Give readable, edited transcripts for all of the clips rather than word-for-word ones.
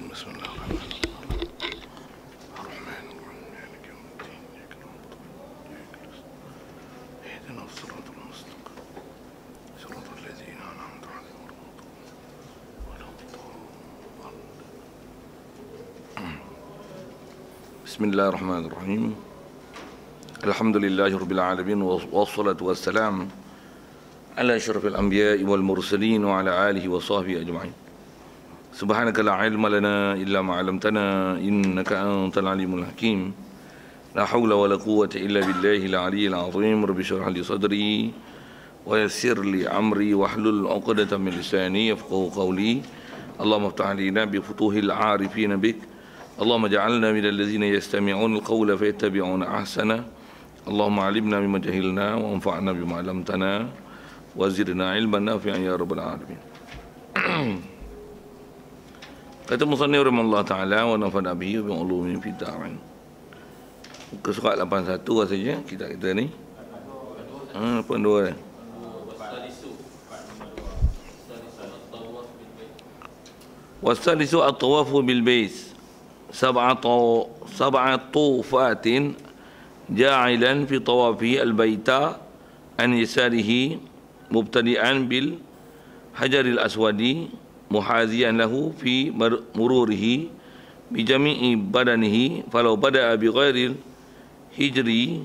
Bismillahirrahmanirrahim. Ar-Rahman Ar-Rahim. Maliki yawmiddin. Iyyaka na'budu wa iyyaka nasta'in. Ihdinas siratal mustaqim. Siratal ladzina an'amta 'alaihim ghairil maghdubi 'alaihim. Bismillahirrahmanirrahim. Alhamdulillahirabbil alamin wassalatu wassalam ala asyrafil anbiya'i wal mursalin wa ala alihi wa sahbihi ajma'in. Subhanaka la ilma lana illa ma 'allamtana innaka antal alimul hakim. La haula wa la quwwata illa billahil aliyyil azim. Rabbi shrah li sadri wa yassir li amri wahlul 'uqdatam min lisani yafqahu qawli. Allahumma iftah 'alaina bi futuhil 'arifin bik. Allahumma ja'alna minal ladzina yastami'una al-qawla fayattabi'una ahsana. Allahumma 'allimna mimma jahilna wa anfa'na bima 'allamtana wa zidna 'ilman nafi'an ya rabbal alamin. Kata musannif rahimahullah ta'ala wa nafa'na bihi wa bi'ulumihi fid darain. Muka surat 81 rasanya kita ni. Apa dua ni? Wasalisu at-tawafu bil bait. Sab'atu tufatin ja'ilan fi tawafi al-baita an yasarihi mubtadi'an bil hajaril aswadi muhaziyan lahu fi mururihi bi jami'i badanihi falau bada'a bi ghairil hijri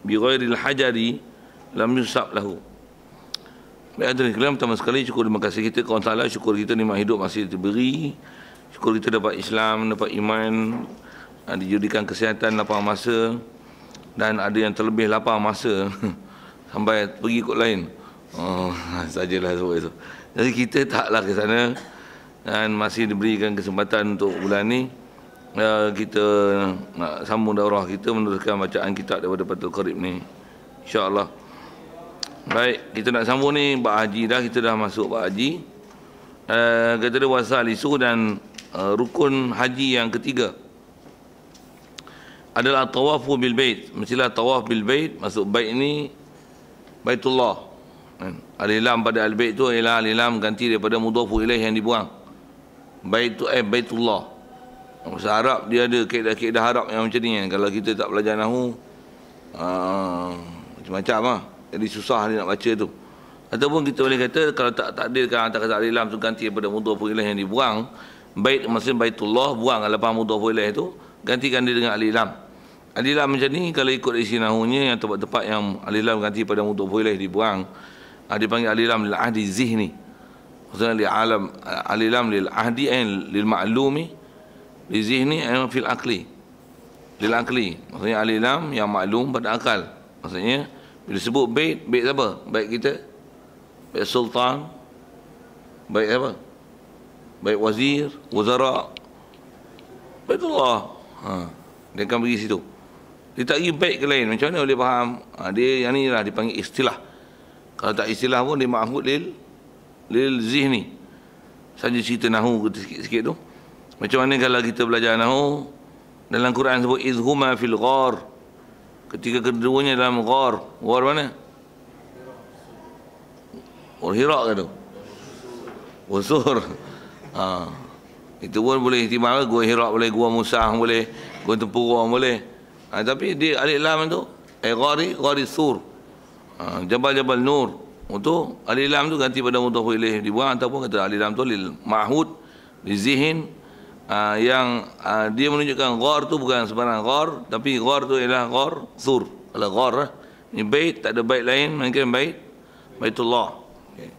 bi ghairil hajari lam yusab lahu. Baik, hadirin sekalian, pertama sekali syukur terima kasih kita kepada Allah Taala, syukur kita nikmat hidup masih diberi, syukur kita dapat Islam, dapat iman, dijadikan kesihatan lapang masa, dan ada yang terlebih lapang masa sampai pergi ikut lain. Sajalah sebab itu. Jadi kita taklah ke sana dan masih diberikan kesempatan untuk bulan ni kita nak sambung daurah kita meneruskan bacaan kitab daripada Fathul Qarib ni, insya-Allah. Baik, kita nak sambung ni bab haji dah, kita dah masuk bab haji. Kata dia wasalisu, dan rukun haji yang ketiga adalah tawafu bil bait. Mestilah tawaf bil bait. Masuk bait ni Baitullah. Al-ilam pada al-bait tu ialah al-ilam ganti daripada mudhafu ilaih yang dibuang. Bait tu Baitullah. Bahasa Arab dia ada kaedah-kaedah Arab yang macam ni. Kalau kita tak belajar nahwu, macam-macam lah. Jadi susah dia nak baca tu. Ataupun kita boleh kata kalau tak takdirkan antara kata al-ilam tu ganti daripada mudhafu ilaih yang dibuang, bait maksudnya Baitullah, buang lepas mudhafu ilaih tu, gantikan dia dengan al-ilam. Al-ilam macam ni kalau ikut isi nahwunya yang tepat-tepat yang al-ilam ganti pada mudhafu ilaih dibuang, dipanggil al-ilam lil ahdi zihni. Maksudnya li alam al-ilam lil ahdi lil ma'lumi li zihni fil aqli. Lil aqli maksudnya al-ilam yang maklum pada akal. Maksudnya bila sebut bait, bait apa? Bait kita, bait sultan, bait apa? Bait wazir, wazara, Baitullah. Dia akan pergi situ. Dia tak pergi bait ke lain. Macam mana boleh faham? Dia yang ni lah dipanggil istilah. Kalau tak istilah pun dia ma'hud lil zihni. Saja cerita nahu sikit-sikit tu. Macam mana kalau kita belajar nahu, dalam Quran sebut izhuma fil ghar. Ketika keduanya dalam ghar. Ghar mana? Ghar Hira ke tu? Usur. Itu pun boleh ihtimal. Gua Hira boleh, gua Musa boleh, gua Tempurung boleh. Tapi dia al-ilam tu ghari sur. Jabal-jabal nur. Untuk al-ilam tu ganti pada mudhafu ilaih dibuang, ataupun kata al-ilam tu lil ma'hud li zihin, yang dia menunjukkan ghar tu bukan sembarang ghar, tapi ghar tu ialah ghar sur. Kalau ghar ni bait, tak ada bait lain melainkan Baitullah. Okay.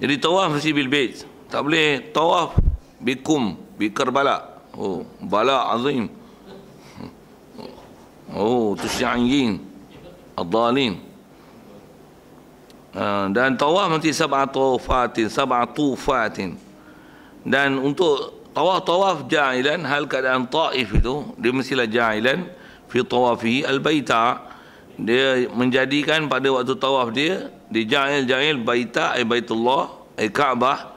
Jadi tawaf mesti bil bait. Tak boleh tawaf bikum bi Karbala. Bala azim. Tusyayin ad-dalin. Dan tawaf mesti sab'atu fatin. Dan untuk tawaf ja'ilan, hal keadaan taif itu dia mestilah ja'ilan fi tawafihi al-baita. Dia menjadikan pada waktu tawaf dia ja'il baita ay Baitullah ay Kaabah,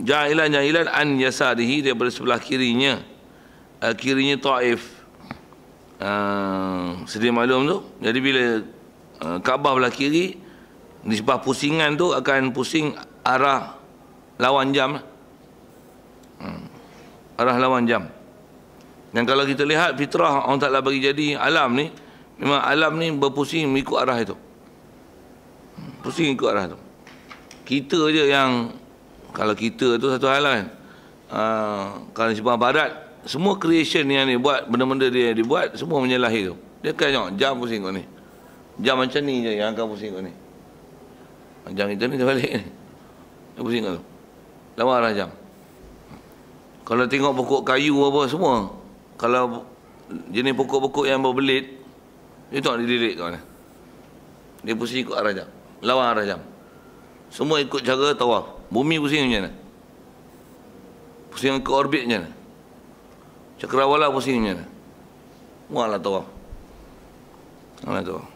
ja'ilan an yasarihi, daripada sebelah kirinya taif. Sedia maklum tu. Jadi bila Kaabah belah kiri, nisbah pusingan tu akan pusing arah lawan jam. Arah lawan jam. Dan kalau kita lihat fitrah Allah Ta'ala bagi jadi alam ni, memang alam ni berpusing mengikut arah itu. Pusing ikut arah tu. Kita je yang, kalau kita tu satu hal kan. Kalau sebelah barat, semua creation yang dia buat, benda-benda dia dibuat, semua menyalahi tu. Dia kan tengok, jam pusing kot ni. Jam macam ni je yang akan pusing kot ni. Jam kita ni terbalik ni. Dia pusing kot tu. Lawan arah jam. Kalau tengok pokok kayu apa semua, kalau jenis pokok-pokok yang berbelit, dia tengok dia lirik kat mana. Dia pusing ikut arah jam. Lawan arah jam. Semua ikut cara tawaf. Bumi pusing macam mana? Pusing ikut orbit macam mana? Cakrawala pusing macam mana? Mualah tawaf. Mualah tawaf.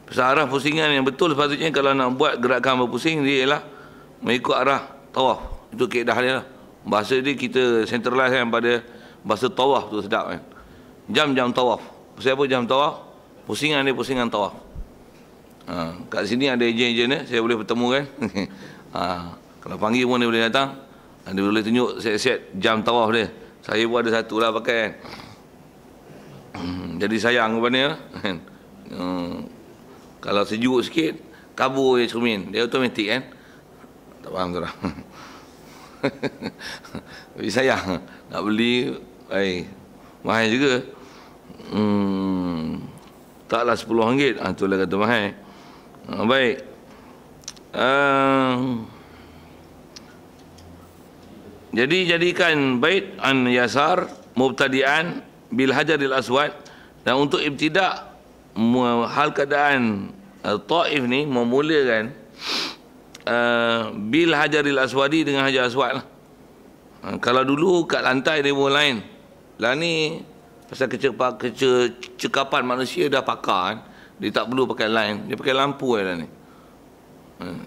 Pasal arah pusingan yang betul sepatutnya kalau nak buat gerakan berpusing, dia ialah mengikut arah tawaf. Itu kaedah dia lah. Bahasa dia kita centralize kan pada bahasa tawaf tu, sedap kan. Jam-jam tawaf. Pasal apa jam tawaf? Pusingan dia pusingan tawaf. Kat sini ada ejen-ejen ni, saya boleh bertemu kan. Kalau panggil pun dia boleh datang. Dia boleh tunjuk set-set jam tawaf dia. Saya pun ada satu lah pakai kan. Jadi sayang kepada dia kan. Kalau sejuk sikit, kabur je cermin. Dia automatik kan. Tak faham tu lah. Tapi sayang nak beli, mahal juga. Taklah RM10. Itulah kata mahal. Baik. Jadi jadikan bait an yasar mubtadi'an bil hajaril aswad, dan untuk ibtidak hal keadaan Taif ni memulakan bil hajaril aswadi, dengan hajar aswad lah. Kalau dulu kat lantai dia pun lain. Lah ni pasal kecekapan manusia dah pakar kan. Dia tak perlu pakai line, dia pakai lampu lah ni.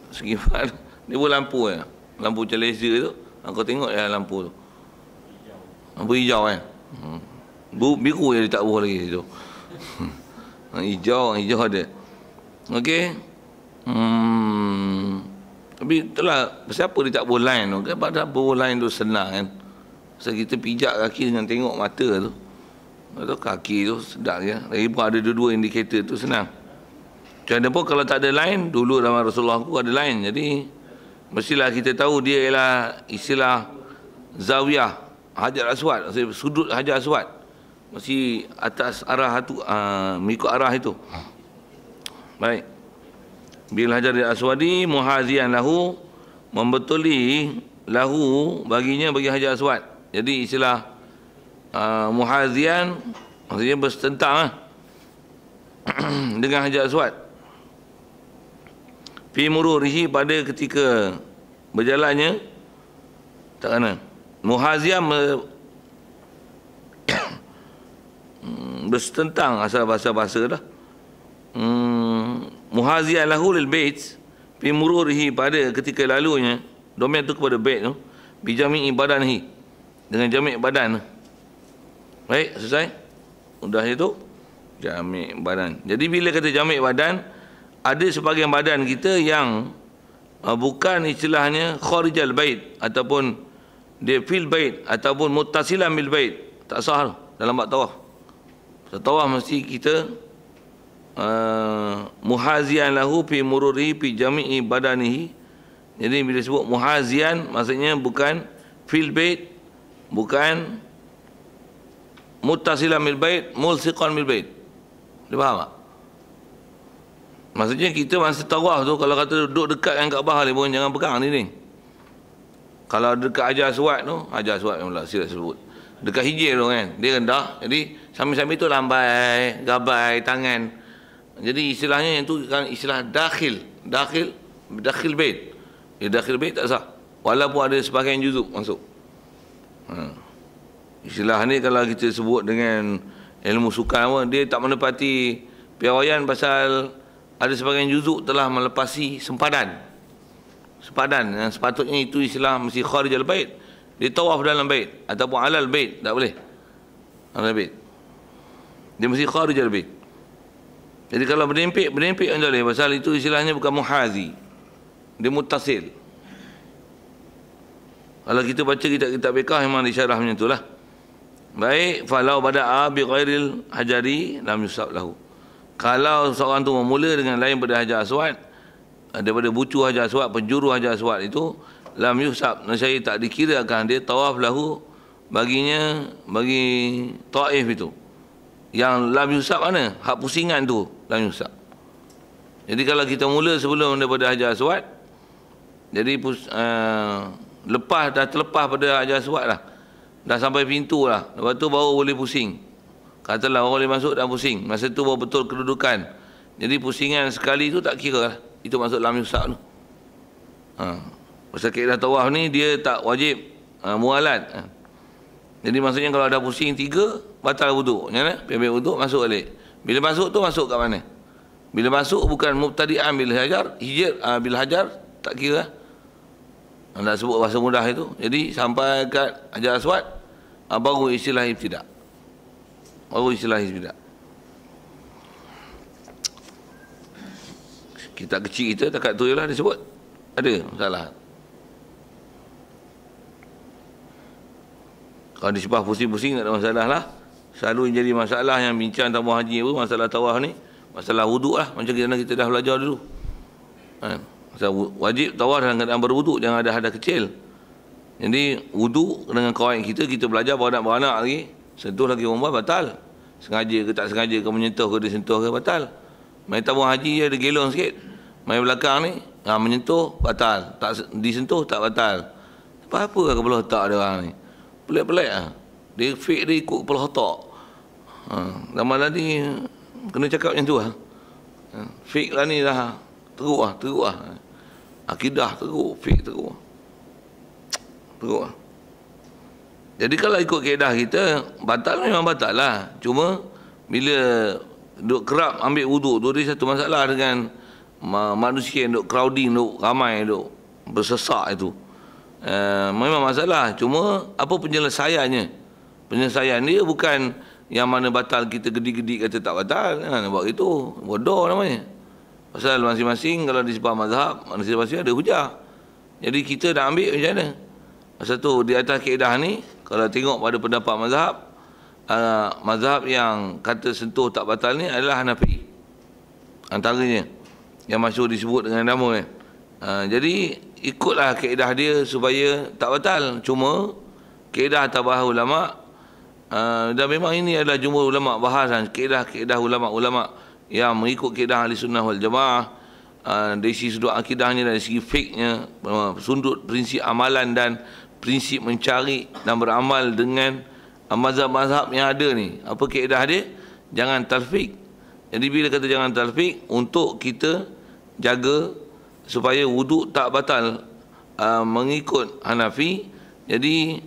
Sekifat dia pun lampu lah. Lampu macam laser tu. Kau tengok ya lampu tu. Lampu hijau kan. Biru je dia tak boleh lagi situ. Hijau ada. Okey. Tapi itulah pasal apa dia tak boleh line tu. Kan pada boleh line tu senang kan. Pasal kita pijak kaki dengan tengok mata tu. Atau kaki tu sedap je. Lagipun ada dua-dua indikator tu senang. Macam pun kalau tak ada line, dulu zaman Rasulullah aku ada line. Jadi mestilah kita tahu dia ialah istilah zawiyah hajar aswad, maksudnya sudut hajar aswad. Mesti atas arah tu, mengikut arah itu. Baik. Bil hajar aswadi muhazian lahu, membetuli lahu baginya, bagi hajar aswad. Jadi istilah muhazian maksudnya bertentang lah dengan hajar aswad. Fi mururihi, pada ketika berjalannya, tak kena. Muhazian bertentang, asal bahasa-bahasa dah. Muhazian lahu lil bait fi mururihi, pada ketika lalunya domain tu kepada bait tu, bi jami'i badanihi, dengan jami' badan. Baik, selesai. Mudah itu jami' badan. Jadi bila kata jami' badan, ada sebahagian badan kita yang bukan istilahnya kharijal bait, ataupun dia fil bait, ataupun muttasilan bil bait. Tak sah dalam bab tawaf. Tawaf mesti kita muhazian lahu fi mururi fi jami'i badanihi. Jadi bila sebut muhazian, maksudnya bukan fil bait, bukan muttasilan bil bait, mulsiqan bil bait. Dia faham tak? Maksudnya kita masa tawaf tu, kalau kata duduk dekat dengan Kaabah ni pun jangan pegang ni. Kalau dekat hajar aswad tu, hajar aswad memang silap sebut. Dekat hijir tu kan, dia rendah. Jadi sambil-sambil tu lambai, gabai tangan. Jadi istilahnya yang tu kan istilah dakhil bait. Dia dakhil bait tak sah. Walaupun ada sebahagian juzuk masuk. Istilah ni kalau kita sebut dengan ilmu sukan pun, dia tak menepati piawaian pasal ada sebahagian juzuk telah melepasi sempadan yang sepatutnya itu istilah mesti kharijal bait. Dia tawaf dalam bait ataupun alal bait, tak boleh. Alal bait. Dia mesti kharijal bait. Jadi kalau berdempik macam boleh, pasal itu istilahnya bukan muhazi. Dia muttasil. Kalau kita baca kitab-kitab fiqh memang disyarah macam itulah. Baik, falau bada'a bi ghairil hajari lam yusab lahu. Kalau seorang tu memula dengan lain pada Hajar Aswad, daripada bucu Hajar Aswad, penjuru Hajar Aswad itu, lam yusab, saya tak dikirakan dia tawaf lahu baginya, bagi Taif itu. Yang lam yusab mana? Hak pusingan tu lam yusab. Jadi kalau kita mula sebelum daripada Hajar Aswad, jadi dah terlepas pada Hajar Aswad lah, dah sampai pintu lah, lepas tu baru boleh pusing. Katalah orang boleh masuk dan pusing, masa tu baru betul kedudukan. Jadi pusingan sekali tu tak kira lah, itu maksud lam yusab tu. Pasal kaedah tawaf ni dia tak wajib mualat. Jadi maksudnya kalau ada pusing 3, batal wuduk. Macam mana? Biar wuduk, masuk balik. Bila masuk tu masuk kat mana? Bila masuk bukan mubtadi'an bil hajar, bil hajar tak kira. Nak sebut bahasa mudah itu. Jadi sampai kat Hajar Aswad, baru istilah ibtidak. Baru istilah ibtidak. Kitab kecil kita takat tu je lah dia sebut. Ada masalah. Kalau disebah pusing-pusing tak ada masalah lah. Selalu jadi masalah yang bincang tamu haji pun, masalah tawaf ni, masalah wuduk lah. Macam kita dah belajar dulu. Wajib tawaf dalam keadaan berwuduk, jangan ada hadas kecil. Jadi wuduk dengan kawan kita belajar beranak-beranak lagi, sentuh lagi umrah batal. Sengaja ke tak sengaja ke, menyentuh ke disentuh ke batal. Main tamu haji je ada gelong sikit. Main belakang ni menyentuh batal, tak disentuh tak batal. Apa kepala otak dia orang ni? Pelik-pelik lah. Dia fake dia ikut kepala otak. Zaman tadi kena cakap macam tu lah. Fake lah ni dah teruk lah. Akidah teruk, fake teruk lah. Jadi kalau ikut kaedah kita, batal memang batal lah. Cuma bila duk kerap ambil wuduk tu, dia satu masalah dengan manusia yang duk crowding, duk ramai, duk bersesak itu. Memang masalah. Cuma apa penyelesaiannya? Penyelesaian dia bukan yang mana batal kita gedi-gedi kata tak batal. Nak buat itu, bodoh namanya. Pasal masing-masing kalau di sebuah mazhab, masing-masing ada hujah. Jadi kita dah ambil macam mana? Pasal tu di atas kaedah ni, kalau tengok pada pendapat mazhab, mazhab yang kata sentuh tak batal ni adalah Hanafi. Antaranya yang masyhur disebut dengan nama kan. Jadi ikutlah kaedah dia supaya tak batal. Cuma kaedah tabah ulama, dan memang ini adalah jumhur ulama bahasan kaedah ulama-ulama yang mengikut kaedah ahli sunnah wal jamaah, dari segi sudut akidahnya, dari segi fiknya, sudut prinsip amalan dan prinsip mencari dan beramal dengan mazhab-mazhab yang ada ni. Apa kaedah dia? Jangan talfik. Jadi bila kata jangan talfik, untuk kita jaga supaya wuduk tak batal, mengikut Hanafi. Jadi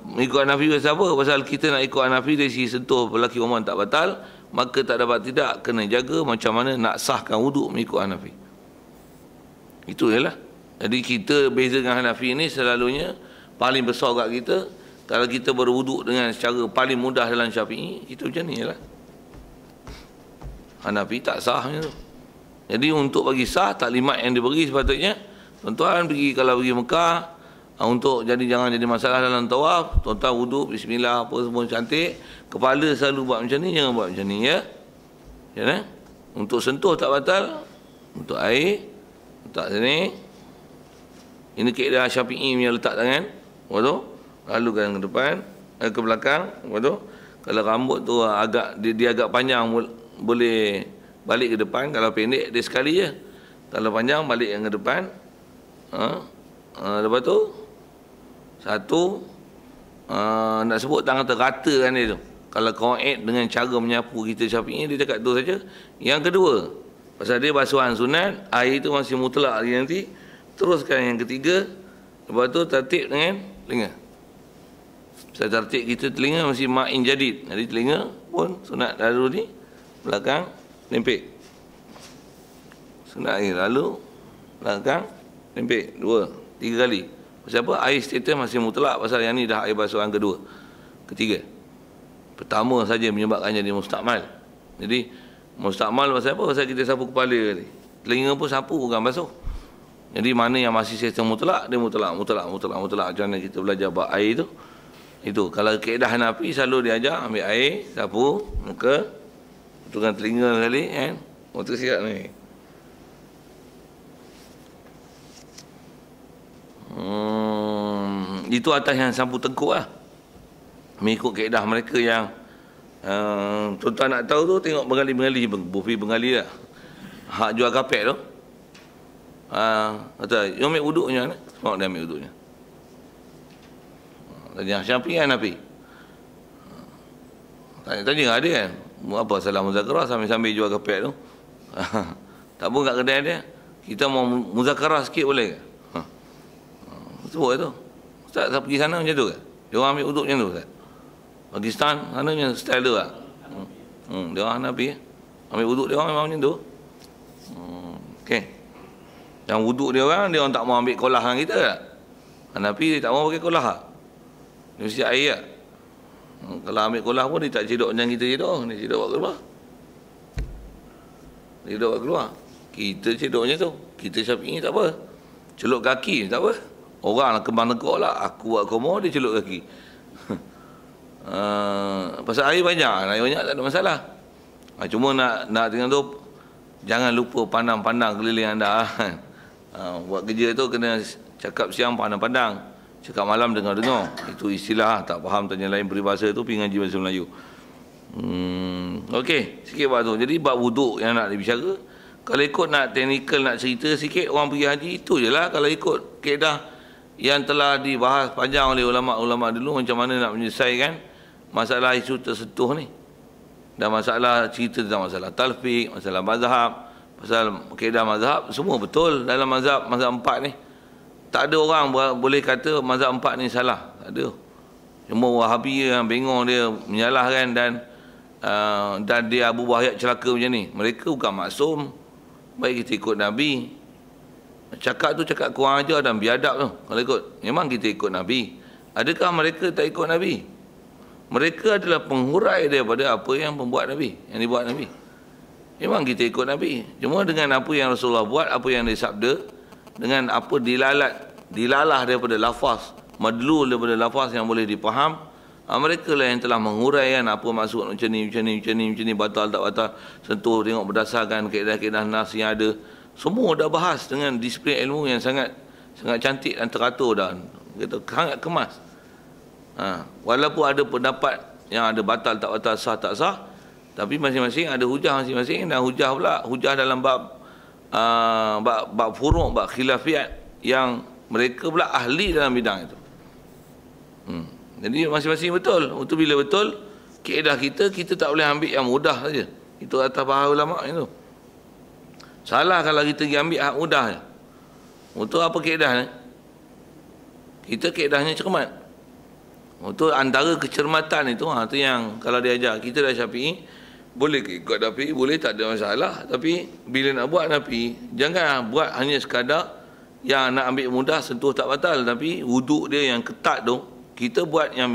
mengikut Hanafi pasal apa? Pasal kita nak ikut Hanafi dari segi sentuh lelaki perempuan tak batal, maka tak dapat tidak kena jaga macam mana nak sahkan wuduk mengikut Hanafi. Itu je lah. Jadi kita beza dengan Hanafi ni selalunya paling besar kat kita. Kalau kita berwuduk dengan secara paling mudah dalam Syafi'i, itu macam ni lah. Hanafi tak sah macam tu. Jadi untuk bagi sah, taklimat yang diberi sepatutnya, tuan-tuan pergi, kalau pergi Mekah, untuk jadi jangan jadi masalah dalam tawaf, tuan-tuan wuduk, bismillah, apa semua cantik. Kepala selalu buat macam ni, jangan buat macam ni ya. Ya, untuk sentuh tak batal, untuk air, letak sini. Ini kaedah Syafi'i punya letak tangan, betul? Lalu ke depan, ke belakang, betul? Kalau rambut tu agak dia agak panjang, boleh balik ke depan. Kalau pendek dia sekali je. Kalau panjang balik yang ke depan. Lepas tu satu, nak sebut tangan terata kan dia tu. Kalau kau add dengan cara menyapu kita Syafi'i, dia cakap tu saja. Yang kedua, pasal dia basuhan sunat, air tu masih mutlak lagi nanti. Teruskan yang ketiga. Lepas tu tertib dengan telinga. Pasal tertib kita telinga masih ma'in jadid. Jadi telinga pun sunat lalu ni belakang lempik. Sunat air lalu belakang lempik 2, 3 kali. Pasal apa? Air status masih mutlak. Pasal yang ni dah air basuhan kedua, ketiga. Pertama saja menyebabkan jadi mustakmal. Jadi mustakmal pasal apa? Pasal kita sapu kepala tadi. Telinga pun sapu bukan basuh. Jadi mana yang masih sistem mutlak, dia mutlak. Macam mana kita belajar bab air tu. Itu. Kalau kaedah Hanafi selalu diajar ambil air, sapu, muka, tukang telinga sekali kan. Tu siap ni. Itu atas yang sapu tengkuk lah. Mengikut kaedah mereka yang tuan-tuan nak tahu tu, tengok bengali-bengali, bufi bengali lah. Hak jual kapet tu. Kata, you ambil wuduknya. Semua dia ambil wuduknya. Tanya Syafi'i kan Nabi? Tanya ada kan? Apa salah muzakarah sambil-sambil jual kapet tu? Tak pun kat kedai dia. Kita mau muzakarah sikit boleh ke? Sebut tu. Ustaz pergi sana macam tu ke? Dia orang ambil wuduk macam tu Ustaz? Pakistan, sana macam style tu lah. Dia orang Nabi. Ambil wuduk dia orang memang macam tu. Okey. Yang wuduk dia orang tak mau ambil kolah dengan kita tak? Hanafi dia tak mau pakai kolah tak? Dia mesti air tak? Kalau ambil kolah pun dia tak cedok macam kita cedok. Dia cedok buat keluar. Dia cedok buat keluar. Kita cedok macam tu. Kita Syafi'i tak apa. Celuk kaki tak apa. Orang lah kembang tegak lah. Aku buat komo, dia celuk kaki. Pasal air banyak. Air banyak tak ada masalah. Cuma nak tengok tu, jangan lupa pandang-pandang keliling anda. Buat kerja tu kena cakap siang pandang-pandang, cakap malam dengar-dengar. Itu istilah, tak faham tanya lain peribahasa tu, pergi ngaji bahasa Melayu. Okey, sikit bab tu. Jadi bab wuduk yang nak dibicara. Kalau ikut nak teknikal, nak cerita sikit, orang pergi haji, itu je lah. Kalau ikut kaedah yang telah dibahas panjang oleh ulama-ulama dulu, macam mana nak menyelesaikan masalah isu tersentuh ni. Dan masalah cerita tentang masalah talfiq, masalah mazhab, pasal kaedah mazhab, semua betul dalam mazhab 4 ni. Tak ada orang boleh kata mazhab 4 ni salah. Tak ada. Cuma Wahabi yang bengong dia menyalahkan dan dia Abu Wahyad celaka macam ni. Mereka bukan maksum. Baik kita ikut Nabi. Cakap tu cakap kurang ajar dan biadab tu. Kalau ikut, memang kita ikut Nabi. Adakah mereka tak ikut Nabi? Mereka adalah penghurai daripada apa yang pembuat Nabi, yang dibuat Nabi. Memang kita ikut Nabi. Cuma dengan apa yang Rasulullah buat, apa yang dia sabda, dengan apa dilalah daripada lafaz, madlul daripada lafaz yang boleh dipaham, mereka lah yang telah menguraikan apa maksud macam ni, batal tak batal, sentuh tengok berdasarkan kaedah-kaedah nas yang ada. Semua dah bahas dengan disiplin ilmu yang sangat cantik dan teratur dan kita sangat kemas. Walaupun ada pendapat yang ada batal tak batal, sah tak sah, tapi masing-masing ada hujah masing-masing, dan hujah dalam bab furu', bab khilafiyat yang mereka pula ahli dalam bidang itu. Jadi masing-masing betul. Itu bila betul kaedah kita tak boleh ambil yang mudah saja. Itu atas bahasa ulama itu. Salah kalau kita pergi ambil hak mudah je. Untuk apa kaedah ni? Kita kaedahnya cermat. Untuk antara kecermatan itu, itu yang kalau dia ajar kita dah Syafi'i, boleh ikut Nabi, boleh, tak ada masalah. Tapi bila nak buat Nabi, jangan buat hanya sekadar yang nak ambil mudah, sentuh tak batal. Tapi wuduk dia yang ketat tu, kita buat yang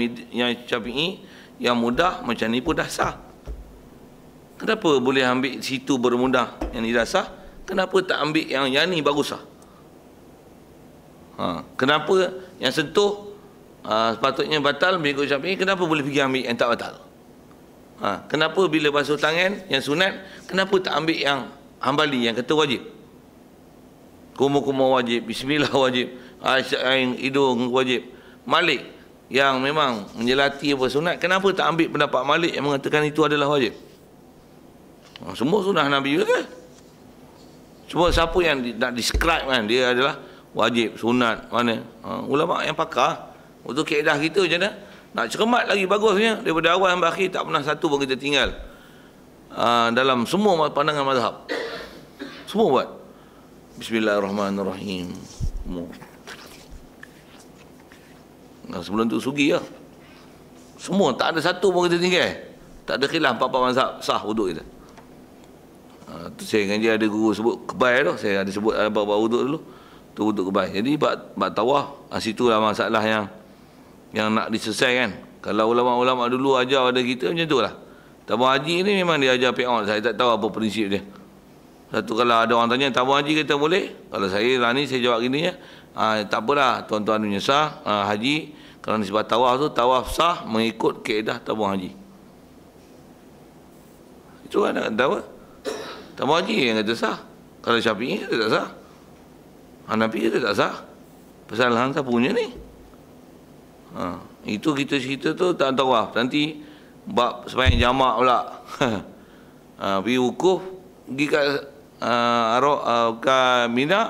Syafi'i, yang mudah macam ni pun dah sah. Kenapa boleh ambil situ bermudah yang ni dah sah? Kenapa tak ambil yang ni baru sah? Kenapa yang sentuh sepatutnya batal mengikut Syafi'i, kenapa boleh pergi ambil yang tak batal? Kenapa bila basuh tangan yang sunat, kenapa tak ambil yang Hambali yang kata wajib? Kumur-kumur wajib, bismillah wajib, air hidung wajib. Malik yang memang menjelati apa sunat, kenapa tak ambil pendapat Malik yang mengatakan itu adalah wajib? Semua sunnah Nabi juga. Cuma siapa yang nak describe kan, dia adalah wajib, sunat, mana? Ulama yang pakar. Untuk kaedah kita macam mana? Nak cermat lagi bagusnya, daripada awal sampai akhir tak pernah satu pun kita tinggal dalam semua pandangan mazhab. Semua buat Bismillahirrahmanirrahim. Sebelum tu sugi lah. Semua, tak ada satu pun kita tinggal. Tak ada khilaf, 4 mazhab sah wuduk kita. Tu saya ngaji ada guru sebut kebai tu, saya ada sebut bab wuduk dulu. Tu wuduk kebai. Jadi bab tawaf, situlah masalah yang nak diselesaikan. Kalau ulama-ulama dulu ajar pada kita macam tu lah. Tabung haji ni memang dia ajar fi'al. Saya tak tahu apa prinsip dia. Satu kalau ada orang tanya tabung haji kita boleh? Kalau saya lah ni saya jawab gini ya. Tak apalah tuan-tuan punya sah haji kalau nisbah tawaf tu tawaf sah mengikut kaedah tabung haji. Itu kan nak kata apa? Tabung haji yang kata sah. Kalau Syafi'i kata tak sah. Hanafi kata tak sah. Pasal hang siapa punya ni? Itu kita cerita tu tak tawaf. Nanti bab sembahyang jamak pula. Pergi wukuf, pergi kat Mina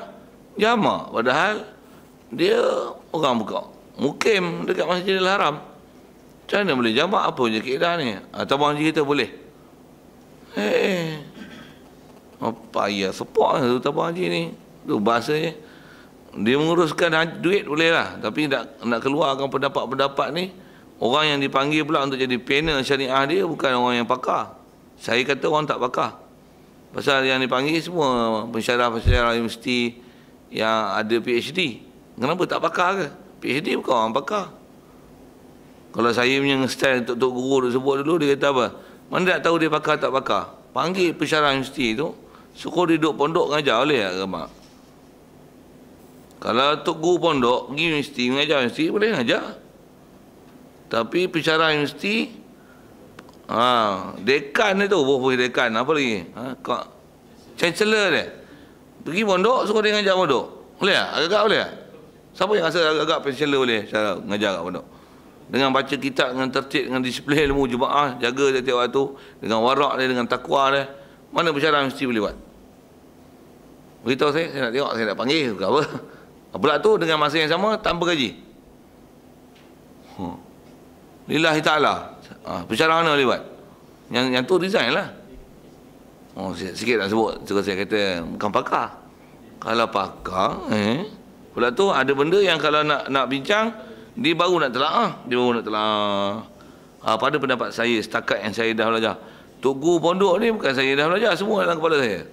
jamak. Padahal dia orang buka mukim dekat Masjidil Haram. Macam mana boleh jamak? Apa je kaedah ni? Tabung haji kita boleh. Apa ya sepak tu tabung haji ni. Tu bahasanya dia menguruskan duit boleh lah, tapi nak keluarkan pendapat-pendapat ni, orang yang dipanggil pula untuk jadi panel syariah dia bukan orang yang pakar. Saya kata orang tak pakar. Pasal yang dipanggil semua pensyarah-pensyarah universiti yang ada PhD. Kenapa tak pakar ke? PhD bukan orang pakar. Kalau saya punya style Tok Guru tu sebut dulu, dia kata apa? Mana tak tahu dia pakar tak pakar? Panggil pensyarah universiti tu, suruh dia duduk pondok ngajar boleh tak ke mak? Kalau Tok Guru pondok pergi universiti mengajar universiti boleh ngajar. Tapi pensyarah universiti dekan dia tu, dekan apa lagi? Chancellor dia. Pergi pondok suruh dia ngajar pondok. Boleh tak? Agak-agak boleh tak? Siapa yang rasa agak-agak chancellor boleh cara ngajar kat pondok? Dengan baca kitab, dengan tertib, dengan disiplin ilmu jemaah, jaga setiap waktu, dengan warak dia, dengan takwa dia. Mana pensyarah universiti boleh buat? Beritahu saya nak tengok, saya nak panggil ke apa? Pula tu dengan masa yang sama tanpa gaji. Lillahi ta'ala. Pensyarah mana boleh buat? Yang tu resign lah. Sikit nak sebut. Terus saya kata bukan pakar. Kalau pakar, pula tu ada benda yang kalau nak bincang, dia baru nak telaah. Pada pendapat saya, setakat yang saya dah belajar, Tok Guru pondok ni bukan saya dah belajar, semua dalam kepala saya.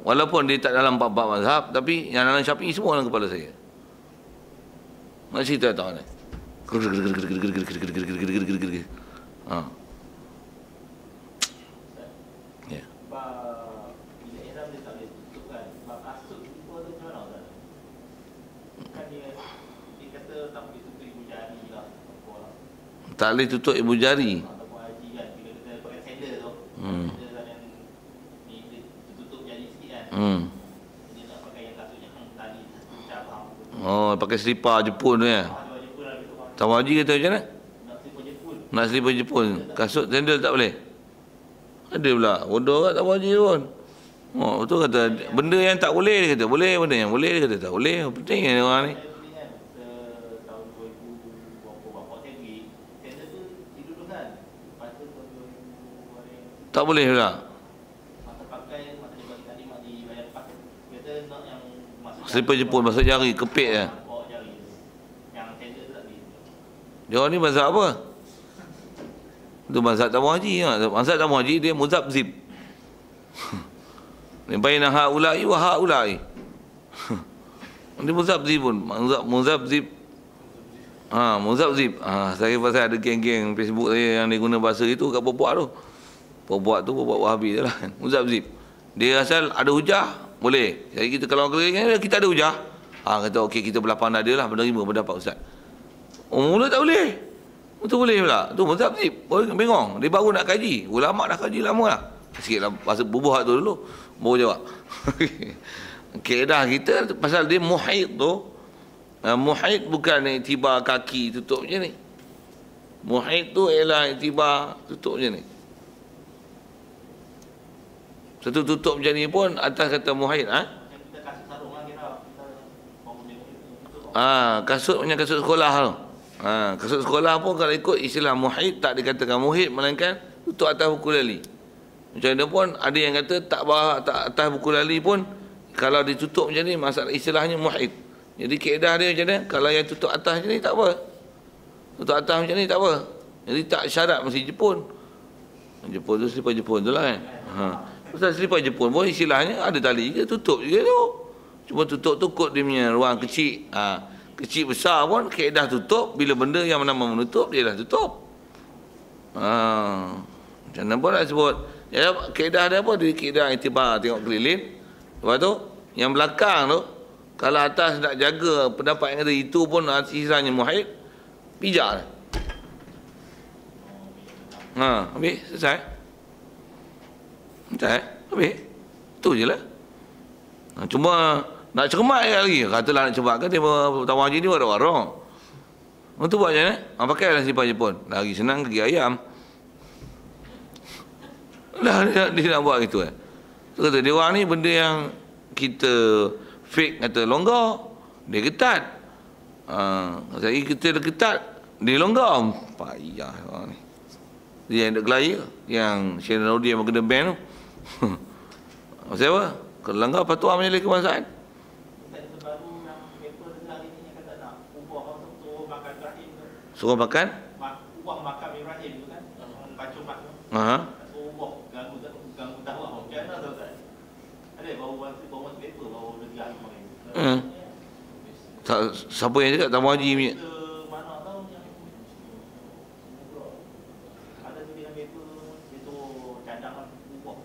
Walaupun dia tak dalam bab-bab mazhab, tapi yang dalam Syafi'i semua dalam kepala saya. Nak cerita tak ni? Tak boleh tutup ibu jari. Pakai selipar Jepun tu ya. Tabung haji kata macam mana? Nak selipar Jepun. Kasut sandal tak boleh? Ada pula. Bodoh kat tabung haji pun. Betul kata. Benda yang tak boleh dia kata boleh. Benda yang boleh dia kata tak boleh. Penting kan orang ni. Tak boleh pula. Selipar Jepun masuk jari, kepit je. Dia ni mazhab apa? Itu mazhab tabung haji. Mazhab tabung haji dia muzabzib. Baina haula'i wa haula'i. Dia muzabzib pun. Muzabzib. Muzabzib. Saya pasal ada geng-geng Facebook saya yang dia guna bahasa itu kat Popok tu. Popok Wahabi je lah. Muzabzib. Dia asal ada hujah, boleh. Jadi kita kalau kita ada hujah, kata okey kita berlapan ada lah, menerima pendapat ustaz. Mula tak boleh. Betul boleh pula. Tu muzabzib. Bengong. Dia baru nak kaji. Ulama dah kaji lama lah. Sikit lah pasal bubuh tu dulu. Baru jawab. Kaedah kita pasal dia muhid tu. Muhid bukan iktibar kaki tutup je ni. Muhid tu ialah iktibar tutup je ni. Satu tutup macam ni pun atas kata muhid. Kasut macam kasut sekolah tu. Kasut sekolah pun kalau ikut istilah muhid tak dikatakan muhid, melainkan tutup atas buku lali. Macam mana pun ada yang kata tak bawah, tak atas buku lali pun kalau ditutup macam ni, masalah istilahnya muhid. Jadi kaedah dia macam mana? Kalau yang tutup atas macam ni tak apa. Tutup atas macam ni tak apa. Jadi tak syarat mesti Jepun. Jepun tu selipar Jepun tu lah kan. Pasal selipar Jepun pun istilahnya ada tali je, tutup je tu. Cuma tutup tu kod dia punya ruang kecil. Kecil besar pun kaedah tutup. Bila benda yang menambah menutup, dia dah tutup. Macam mana pun nak sebut Ya, kaedah dia apa? Dia kaedah itibar, tengok keliling. Lepas tu, yang belakang tu, kalau atas nak jaga pendapat yang kata itu pun istilahnya muhid, pijak. Habis, selesai. Selesai, habis. Itu je lah. Cuma nak cermat lagi. Katalah nak cermat kan dia bertawar haji ni warang-warang. Itu buat macam mana? Pakailah sifat Jepun. Lagi senang gigi ayam. Lah dia nak buat gitu kan. Dia kata dia orang ni benda yang kita fake kata longgar, dia ketat. Saya kita dah ketat, dia longgar. Payah orang ni. Dia yang nak gelaya, yang Syed Naudi yang kena ban tu. Maksud apa? Kalau langgar patuah menjadi kebangsaan. Suruh makan? Ubah makam Ibrahim tu kan, baca mak tu. Suruh ubah, ganggu tahu macam mana tu kan. Ada bawa paper, bawa lagi ahli kemarin. Siapa yang cakap tamu haji punya? Mana tahu yang ada tulisan paper itu cadangan ubah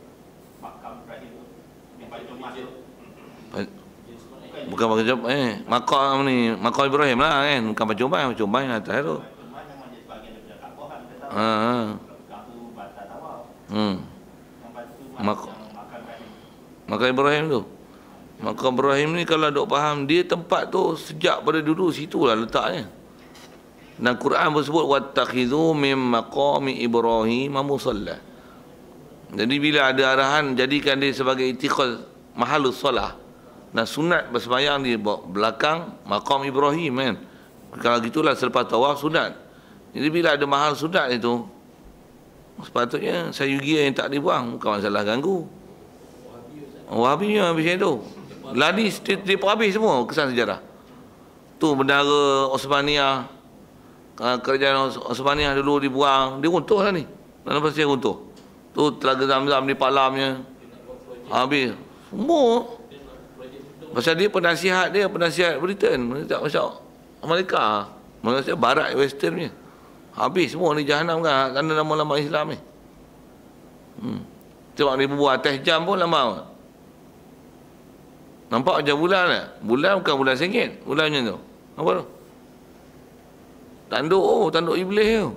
makam Ibrahim tu. Yang paling cemas tu. Bukan makam ni, makam Ibrahim lah kan, bukan Pacumbang yang atas tu. Makam Ibrahim tu. Makam Ibrahim ni kalau dok faham, dia tempat tu sejak pada dulu situlah letaknya. Dan Quran pun sebut wattakhidhu mim maqami Ibrahim musalla. Jadi bila ada arahan jadikan dia sebagai itiqad mahallus solah. Dan sunat bersembahyang di belakang makam Ibrahim kan. Kalau gitulah selepas tawaf sunat. Jadi bila ada mahal sunat itu, sepatutnya sayugia yang tak dibuang, bukan masalah ganggu. Wahabinya habis itu. Lari dia habis semua kesan sejarah. Tu bendera Osmaniyah, kerajaan Osmaniyah dulu dibuang, dia runtuh lah ni. Dalam pasal dia runtuh. Tu Telaga Zamzam di Palamnya. Habis. Semua. Pasal dia penasihat Britain, macam Amerika, Malaysia Barat Western punya. Habis semua ni jahanam kan, kerana lama-lama Islam ni. Tengok ni berbuat atas jam pun lama. Nampak macam bulan tak? Bulan bukan bulan sengit, bulan macam tu. Apa tu? Tanduk iblis tu.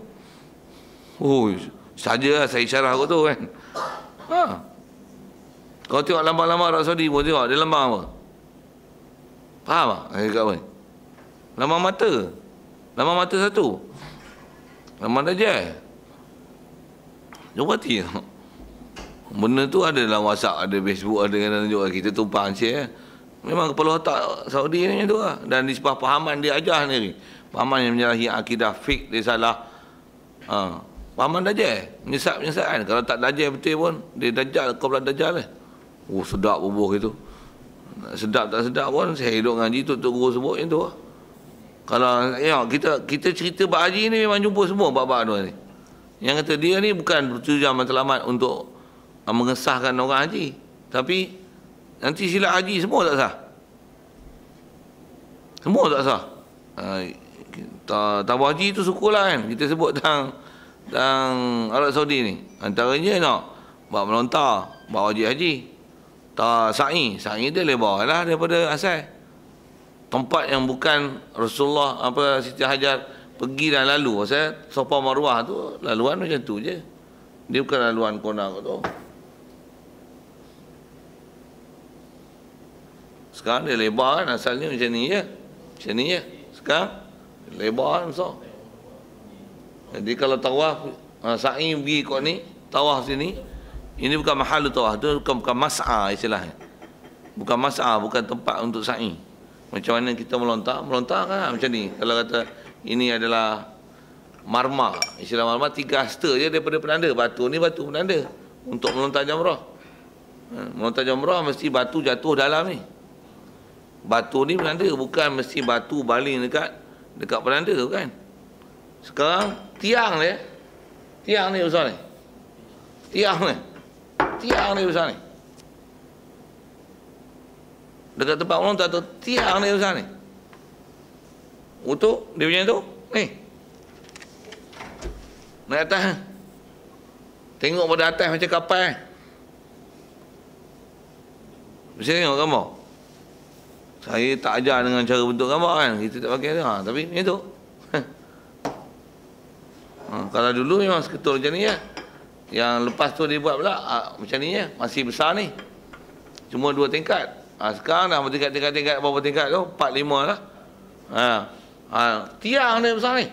Sajalah saya syarah aku tu kan. Kau tengok lambang-lambang Arab Saudi pun tengok, dia lambang apa? Faham tak? Kat apa? Lambang mata. Lambang mata satu. Lambang Dajjal. Jom hati. Benda tu ada dalam WhatsApp, ada Facebook, ada yang tunjuk kita tumpang share. Memang kepala otak Saudi ni macam tu lah. Dan di sebuah pahaman dia ajar sendiri. Pahaman yang menyalahi akidah fik, dia salah. Pahaman Dajjal. Menyesat-menyesat. Kalau tak Dajjal betul pun, dia Dajjal, kau pula Dajjal lah. Sedap bubuh itu. Sedap tak sedap pun saya hidup ngaji tu guru sebut macam tu lah. Kalau ya, kita cerita bab haji ni memang jumpa semua bab-bab tu ni. Yang kata dia ni bukan tujuan matlamat untuk mengesahkan orang haji, tapi nanti sila haji semua tak sah. Semua tak sah. Tabu haji tu syukurlah kan. Kita sebut tentang Arab Saudi ni. Antaranya nak bab melontar, bab wajib haji. Sa'i dia lebar lah daripada asal. Tempat yang bukan Rasulullah Siti Hajar pergi dan lalu. Pasal Safa Marwah tu laluan macam tu je. Dia bukan laluan kona tu. Sekarang dia lebar kan, asalnya macam ni je. Macam ni je. Sekarang lebar kan besar. Jadi kalau tawaf sa'i pergi kot ni, tawaf sini, ini bukan mahal tawaf, tu bukan mas'a istilahnya. Bukan mas'a, bukan tempat untuk sa'i. Macam mana kita melontar kan macam ni. Kalau kata ini adalah marma, istilah marma 3 hasta je daripada penanda. Batu ni batu penanda untuk melontar jamrah. Melontar jamrah mesti batu jatuh dalam ni. Batu ni penanda, bukan mesti batu baling dekat penanda tu kan. Sekarang tiang ni besar ni. Tiang ni besar ni. Dekat tempat melontar tu, tiang ni besar ni. Untuk dia punya tu, ni. Naik atas. Tengok pada atas macam kapal. Mesti tengok gambar. Saya tak ajar dengan cara bentuk gambar kan. Kita tak pakai tu. Tapi macam tu. Kalau dulu memang seketul macam ni ya. Yang lepas tu dia buat pula macam ni ya. Masih besar ni. Cuma 2 tingkat. Sekarang dah bertingkat-tingkat berapa tingkat tu? 4, 5 lah. Tiang dia besar ni.